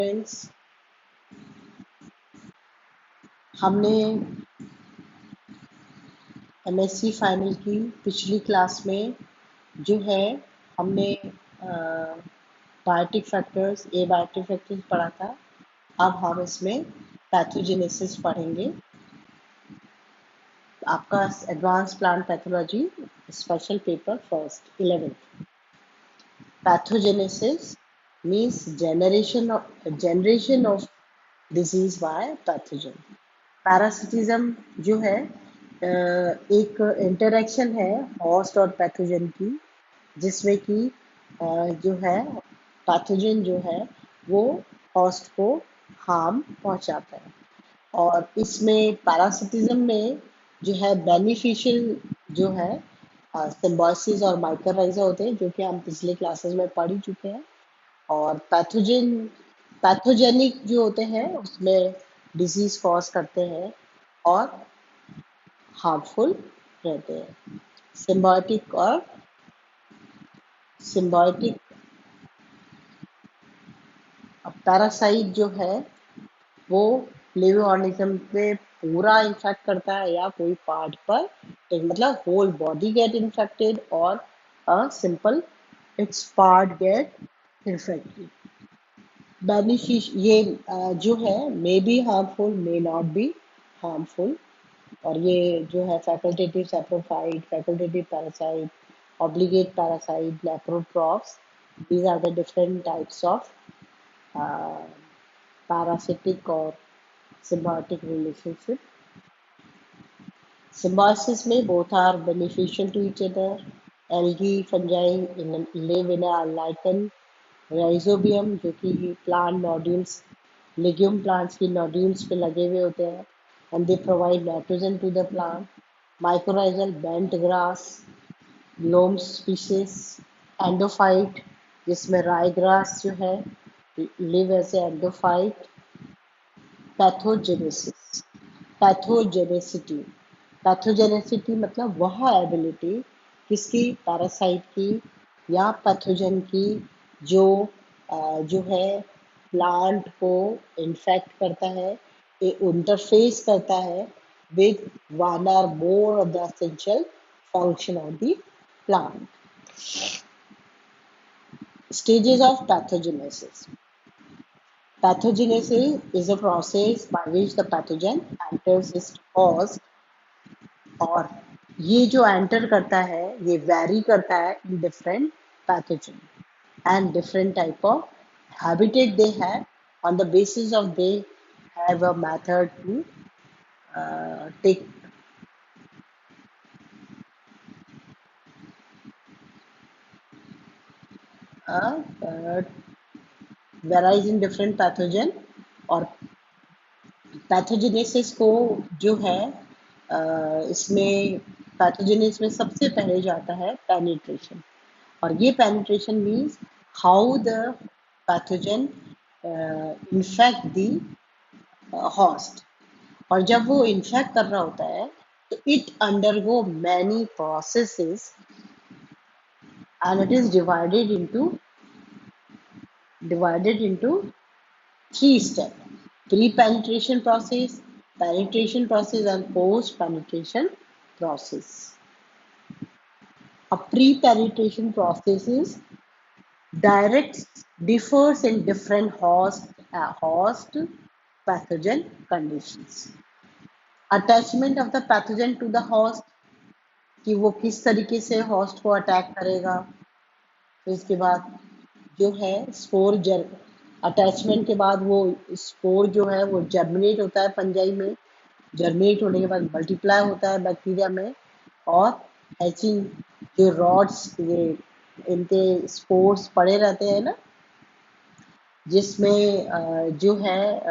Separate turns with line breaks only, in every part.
Friends, हमने MSc final की पिछली क्लास में जो है हमने बायोटिक फैक्टर्स पढ़ा था। अब हम इसमें पैथोजेनेसिस पढ़ेंगे। आपका advance plant pathology special paper first 11th। Pathogenesis means generation of disease by pathogen। Parasitism जो है एक इंटरेक्शन है होस्ट और पैथोजन की, जिसमें कि जो है पैथोजन जो है वो होस्ट को हार्म पहुंचाता है। और इसमें पैरासिटिज्म में जो है बेनिफिशियल जो है सिम्बायोसिस और माइक्रोराइजा होते हैं, जो कि हम पिछले क्लासेस में पढ़ ही चुके हैं। और पैथोजेनिक जो होते हैं उसमें डिजीज कॉज करते हैं और हार्मफुल रहते हैं। सिम्बायोटिक और सिम्बायोटिक पैरासाइट जो है वो लिविंग ऑर्गेनिज्म पे पूरा इन्फेक्ट करता है या कोई पार्ट पर, मतलब होल बॉडी गेट इन्फेक्टेड और a simple it's part get infected. ये जो है may be harmful, may not be harmful. और ये जो है facultative saprophyte, facultative parasite, obligate parasite, लेप्रोट्रॉप्स, these are the different types of uh, parasitic or symbiotic relationship. Symbiosis में both are beneficial to each other. Algae, fungi live in a lichen, rhizobium जो कि plant nodules, legume plants की nodules पे लगे हुए होते हैं, and they provide nitrogen to the plant. Mycorrhizal bent grass, loam species, endophyte जिसमें ryegrass जो है live as a endophyte. Pathogenesis, pathogenicity, pathogenicity मतलब वह एबिलिटी किसी पैरासाइट की या पैथोजन की जो जो है प्लांट को इन्फेक्ट करता है, इंटरफेस करता है with one or more of the essential function of the plant. Stages of pathogenesis. Pathogenesis is a process by which the pathogen enters its host, और ये जो एंटर करता है ये वैरी करता है in different pathogen and different type of habitat they have. On the basis of they have a method to take varies in different pathogen। और pathogenesis को जो है इसमें पैथोजेनेसिस में सबसे पहले जाता है पेनिट्रेशन। और ये penetration means how the pathogen infect the host. और जब वो इन्फेक्ट कर रहा होता है तो it undergo many processes and it is divided into 3 steps: pre-penetration process, penetration process and post-penetration process. A pre-penetration process is direct, differs in different host pathogen conditions. Attachment of the pathogen to the host, कि वो किस तरीके से host को attack करेगा। तो इसके बाद जो है स्पोर अटैचमेंट के बाद वो स्पोर जो है वो जर्मिनेट होता है फंजाई में, जर्मिनेट होने के बाद मल्टीप्लाई होता है बैक्टीरिया में, और हैचिंग जो रॉड्स ये इनके स्पोर्स पड़े रहते हैं ना, जिसमें जो है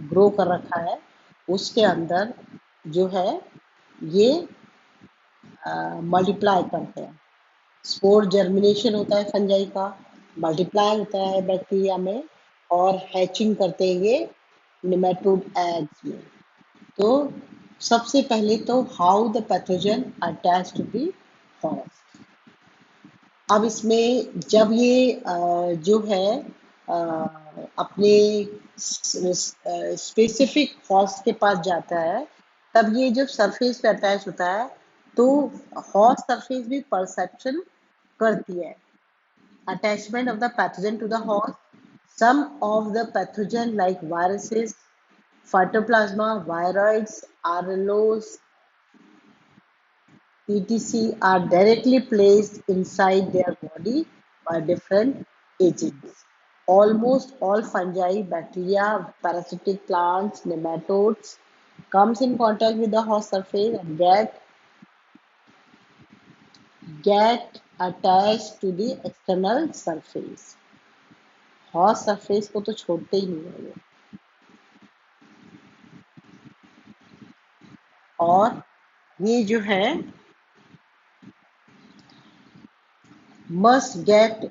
ग्रो कर रखा है, उसके अंदर जो है ये मल्टीप्लाई करते हैं। स्पोर जर्मिनेशन होता है फंजाई का, मल्टीप्लाई होता है बैक्टीरिया में, और हैचिंग करते हैं ये निमेटोड एग्स में। तो सबसे पहले तो how the pathogen attach to the host. अब इसमें जब ये जो है अपने स्पेसिफिक हॉस्ट के पास जाता है, तब ये जब सरफेस पे अटैच होता है तो हॉस्ट सरफेस भी परसेप्शन करती है attachment of the pathogen to the host. Some of the pathogen like viruses, phytoplasma, viroids, RLOs, etc. are directly placed inside their body by different agents. Almost all fungi, bacteria, parasitic plants, nematodes comes in contact with the host surface and get attached to the external surface. host surface को तो छोड़ते ही नहीं है ये। और ये जो है must get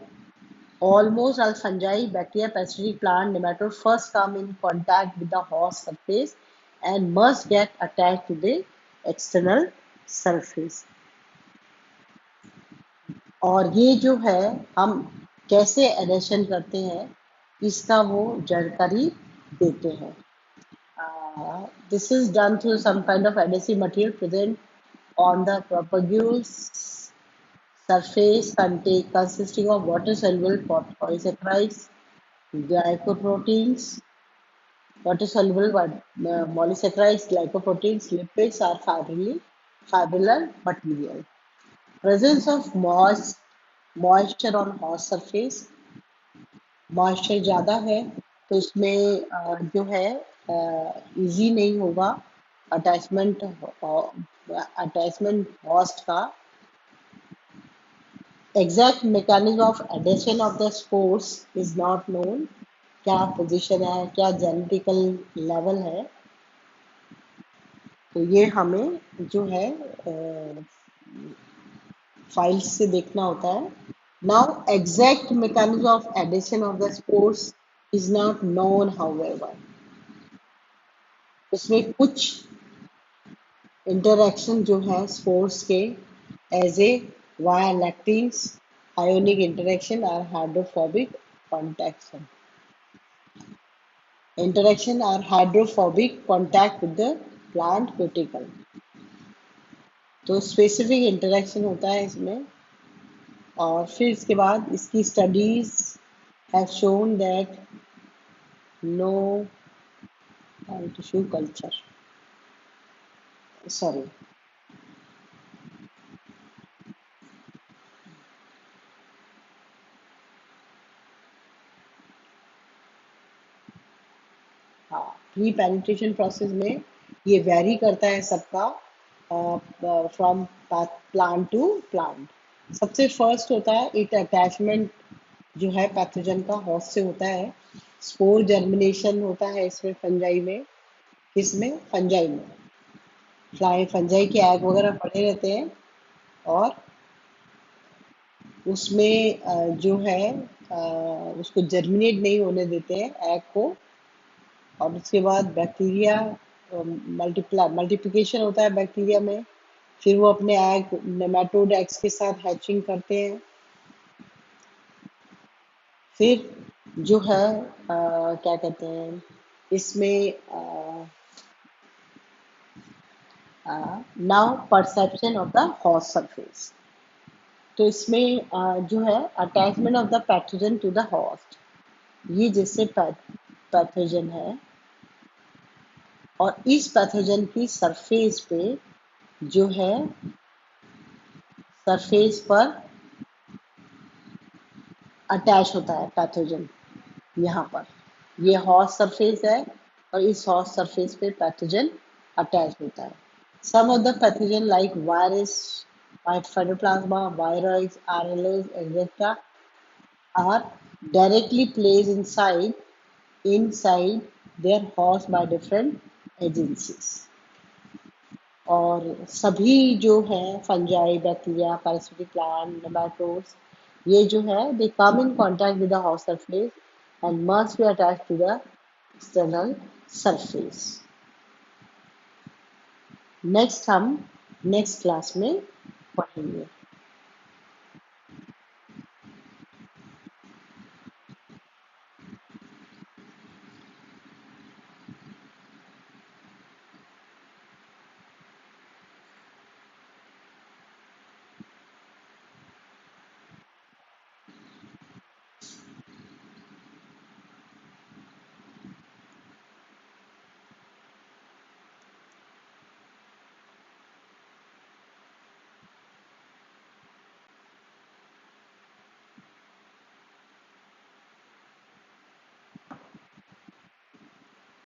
almost all fungi, bacteria, parasitic plant, nematode first come in contact with the host surface and must get attached to the external surface. और ये जो है हम कैसे एडेशन करते हैं इसका वो जानकारी देते हैं. This is done through some kind of adhesive material present on the propagules surface consisting of water-soluble polysaccharides, glycoproteins, water-soluble polysaccharides, glycoproteins, lipids are fibrillar material. Presence of moisture on host surface. Moisture ज़्यादा है तो इसमें जो है easy नहीं होगा attachment host का. Exact mechanism of adhesion of the spores is not known. क्या पोजीशन है, क्या जेनेटिकल लेवल है, तो ये हमें जो है फाइल्स से देखना होता है. Now, exact mechanism of addition of the spores is not known, however. इसमें कुछ इंटरैक्शन जो है स्पोर्स के as a via lectins, ionic interaction और हाइड्रोफोबिक कॉन्टैक्शन. इंटरैक्शन और hydrophobic contact with the plant cuticle. तो स्पेसिफिक इंटरैक्शन होता है इसमें. और फिर इसके बाद इसकी studies have shown that no tissue culture sorry हाँ, प्री पेनिट्रेशन प्रोसेस में ये वेरी करता है सबका फ्रॉम प्लांट टू प्लांट. सबसे फर्स्ट होता है इट अटैचमेंट जो है पैथोजन का होस्ट से होता है. स्पोर जर्मिनेशन होता है इसमें फंजाई में. किसमें? फंजाई में. फंजाई के एग वगैरह पड़े रहते हैं और उसमें जो है उसको जर्मिनेट नहीं होने देते हैं एग को. और उसके बाद बैक्टीरिया मल्टीप्लिकेशन होता है बैक्टीरिया में. फिर वो अपने एग नेमाटोड एग्स के साथ हैचिंग करते हैं. फिर जो है क्या कहते हैं इसमें now perception of the host surface. तो इसमें जो है attachment of the pathogen to the host. ये जैसे पैथोजन है और इस पैथोजन की सरफेस पे जो है सरफेस पर अटैच होता है पैथोजन. यहाँ पर ये हॉस्ट सरफेस है और इस हॉस्ट सरफेस पे पैथोजन अटैच होता है. Some of the pathogen like virus, phytoplasma, viroids, RLOs, etc. are directly placed inside their host by different agencies. और सभी जो है fungi, bacteria, parasitic plant, nematodes, ये जो है they come in contact with the host surface and must be attached to the external surface. Next हम next class में पढ़ेंगे.